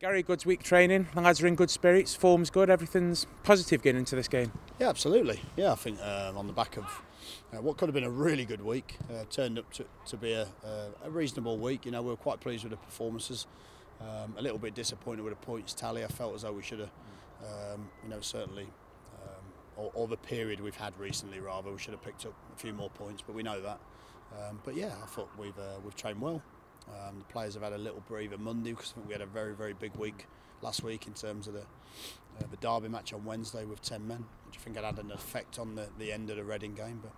Gary, good week training. The lads are in good spirits. Form's good. Everything's positive getting into this game. Yeah, absolutely. Yeah, I think on the back of what could have been a really good week, turned up to be a reasonable week. You know, we were quite pleased with the performances. A little bit disappointed with the points tally. I felt as though we should have, certainly, or the period we've had recently, rather, we should have picked up a few more points. But we know that. But yeah, I thought we've trained well. The players have had a little breather Monday because I think we had a very, very big week last week in terms of the derby match on Wednesday with 10 men, which I think had an effect on the end of the Reading game. But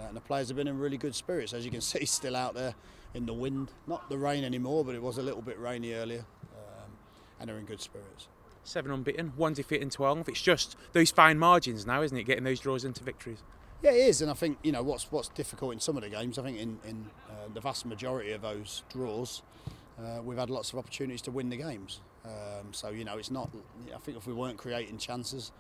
and the players have been in really good spirits, as you can see, still out there in the wind. Not the rain anymore, but it was a little bit rainy earlier, and they're in good spirits. 7 unbeaten, 1 defeat in 12. It's just those fine margins now, isn't it, getting those draws into victories? Yeah, it is, and I think what's difficult in some of the games. I think in the vast majority of those draws, we've had lots of opportunities to win the games. So it's not. I think if we weren't creating chances,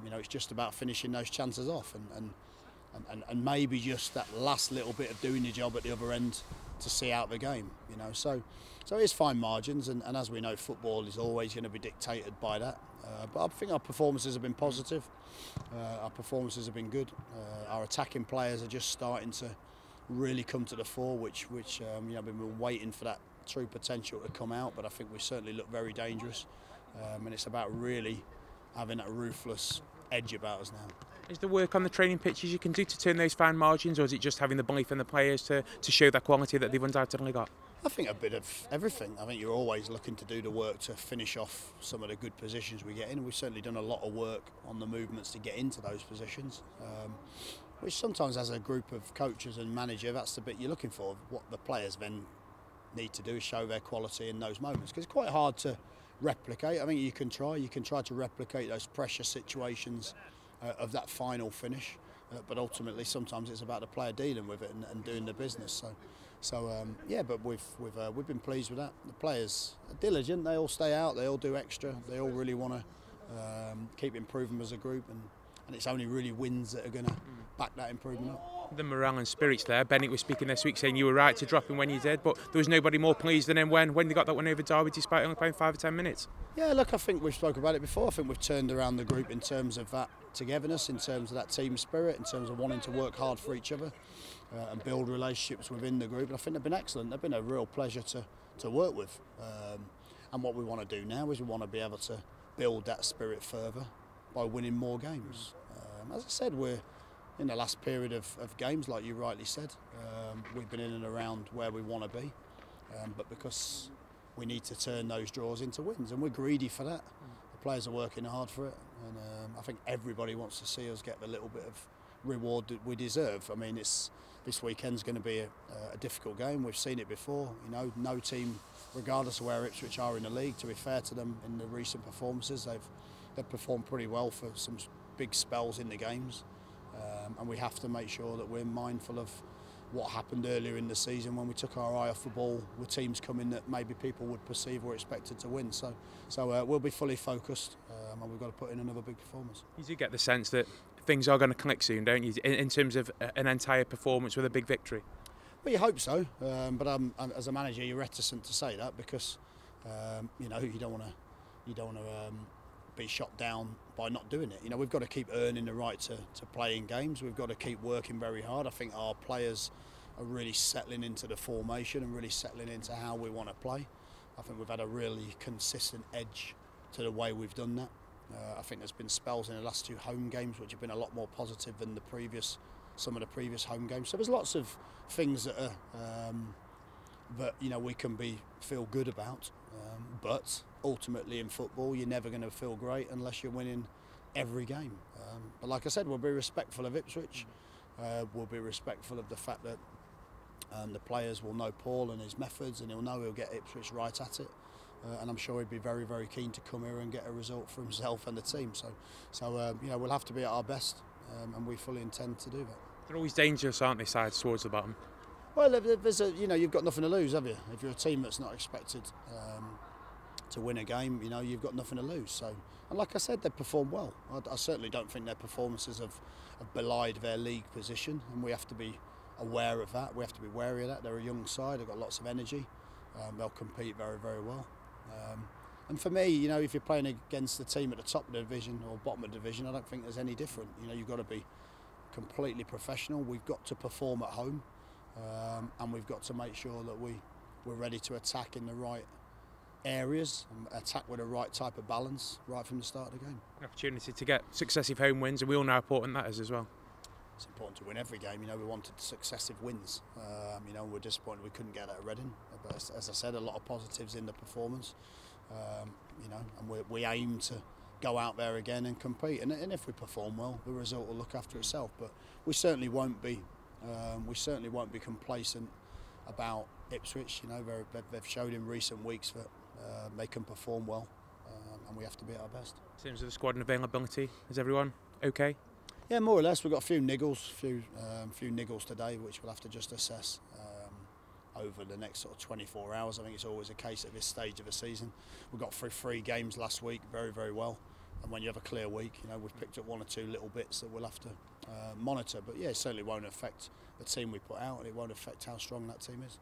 it's just about finishing those chances off, and maybe just that last little bit of doing the job at the other end to see out the game. So it is fine margins, and as we know, football is always going to be dictated by that. But I think our performances have been positive. Our performances have been good. Our attacking players are just starting to really come to the fore, which we've been waiting for that true potential to come out. But I think we certainly look very dangerous, and it's about really having that ruthless edge about us now. Is there work on the training pitches you can do to turn those fine margins, or is it just having the belief in the players to show that quality that they've undoubtedly got? I think a bit of everything. I think you're always looking to do the work to finish off some of the good positions we get in. We've certainly done a lot of work on the movements to get into those positions, which sometimes as a group of coaches and manager, that's the bit you're looking for. What the players then need to do is show their quality in those moments, because it's quite hard to replicate. I think you can try to replicate those pressure situations of that final finish, but ultimately sometimes it's about the player dealing with it and doing the business. But we've been pleased with that. The players are diligent. They all stay out. They all do extra. They all really want to keep improving as a group, and it's only really wins that are going to back that improvement up. The morale and spirits there. Bennett was speaking this week saying you were right to drop him when you did, but there was nobody more pleased than him when they got that one over Derby despite only playing 5 or 10 minutes. Yeah, look, I think we've spoken about it before. I think we've turned around the group in terms of that togetherness, in terms of that team spirit, in terms of wanting to work hard for each other and build relationships within the group. And I think they've been excellent. They've been a real pleasure to work with. And what we want to do now is we want to be able to build that spirit further by winning more games. As I said, we're in the last period of games, like you rightly said. We've been in and around where we want to be, but because we need to turn those draws into wins, and we're greedy for that. The players are working hard for it, and I think everybody wants to see us get the little bit of reward that we deserve. I mean, this weekend's going to be a difficult game. We've seen it before. No team, regardless of where Ipswich are in the league, to be fair to them in the recent performances, they've performed pretty well for some big spells in the games. And we have to make sure that we're mindful of what happened earlier in the season when we took our eye off the ball with teams coming that maybe people would perceive were expected to win. So we'll be fully focused, and we've got to put in another big performance. You do get the sense that things are going to click soon, don't you, in terms of an entire performance with a big victory? Well, you hope so, but as a manager, you're reticent to say that because you don't want to be shot down by not doing it. We've got to keep earning the right to play in games. We've got to keep working very hard. I think our players are really settling into the formation and really settling into how we want to play. I think we've had a really consistent edge to the way we've done that. I think there's been spells in the last 2 home games which have been a lot more positive than some of the previous home games. So there's lots of things that are that we can feel good about. But ultimately in football, you're never going to feel great unless you're winning every game. But like I said, we'll be respectful of Ipswich. We'll be respectful of the fact that the players will know Paul and his methods, and he'll get Ipswich right at it. And I'm sure he'd be very, very keen to come here and get a result for himself and the team. So we'll have to be at our best, and we fully intend to do that. They're always dangerous, aren't they, sides towards the bottom? Well, there's you've got nothing to lose, have you? If you're a team that's not expected to win a game, you've got nothing to lose. So, and like I said, they've performed well. I certainly don't think their performances have belied their league position, and we have to be aware of that. We have to be wary of that. They're a young side. They've got lots of energy. They'll compete very, very well. And for me, you know, if you're playing against the team at the top of the division or bottom of the division, I don't think there's any different. You know, you've got to be completely professional. We've got to perform at home, and we've got to make sure that we're ready to attack in the right areas and attack with the right type of balance right from the start of the game. An opportunity to get successive home wins, and we all know how important that is as well. It's important to win every game. You know, we wanted successive wins. You know, we're disappointed we couldn't get that at Reading. But as I said, a lot of positives in the performance. You know, and we aim to go out there again and compete. And if we perform well, the result will look after itself. But we certainly won't be. We certainly won't be complacent about Ipswich. You know, they've showed in recent weeks that they can perform well, and we have to be at our best. In terms of the squad and availability, is everyone okay? Yeah, more or less. We've got a few niggles, few niggles today, which we'll have to just assess over the next sort of 24 hours. I think it's always a case at this stage of the season. We got through 3 games last week, very, very well. And when you have a clear week, you know, we've picked up 1 or 2 little bits that we'll have to monitor. But yeah, it certainly won't affect the team we put out, and it won't affect how strong that team is.